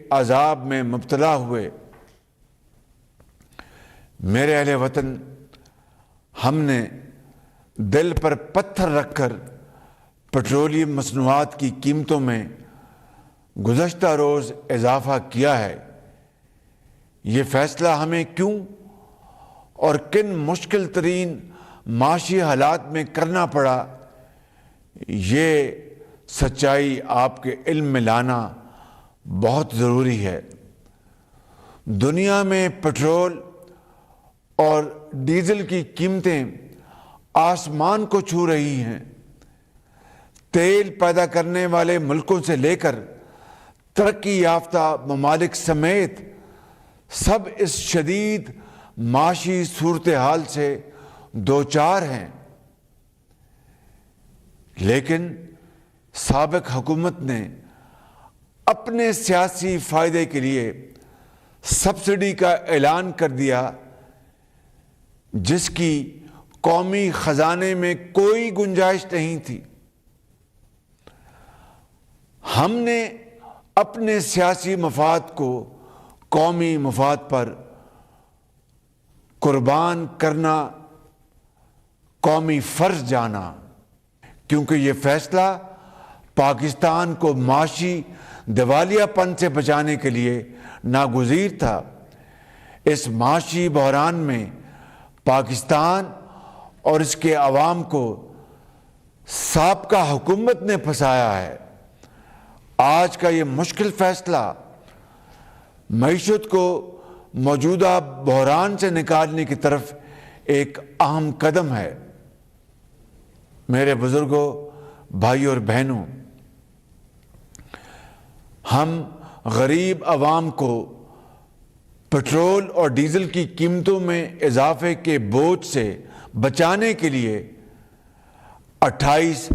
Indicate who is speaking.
Speaker 1: عذاب میں مبتلا ہوئے میرے اہل وطن، ہم نے دل پر پتھر رکھ کر پیٹرولیم مصنوعات کی قیمتوں میں گزشتہ روز اضافہ کیا ہے۔ یہ فیصلہ ہمیں کیوں اور کن مشکل ترین معاشی حالات میں کرنا پڑا، یہ سچائی آپ کے علم میں لانا بہت ضروری ہے۔ دنیا میں پٹرول اور ڈیزل کی قیمتیں آسمان کو چھو رہی ہیں۔ تیل پیدا کرنے والے ملکوں سے لے کر ترقی یافتہ ممالک سمیت سب اس شدید معاشی صورتحال سے دوچار ہیں، لیکن سابق حکومت نے اپنے سیاسی فائدے کے لیے سبسڈی کا اعلان کر دیا، جس کی قومی خزانے میں کوئی گنجائش نہیں تھی۔ ہم نے اپنے سیاسی مفاد کو قومی مفاد پر قربان کرنا قومی فرض جانا، کیونکہ یہ فیصلہ پاکستان کو معاشی دیوالیہ پن سے بچانے کے لیے ناگزیر تھا۔ اس معاشی بحران میں پاکستان اور اس کے عوام کو سابقہ حکومت نے پھنسایا ہے۔ آج کا یہ مشکل فیصلہ معیشت کو موجودہ بحران سے نکالنے کی طرف ایک اہم قدم ہے۔ میرے بزرگوں، بھائیوں اور بہنوں، ہم غریب عوام کو پٹرول اور ڈیزل کی قیمتوں میں اضافے کے بوجھ سے بچانے کے لیے 28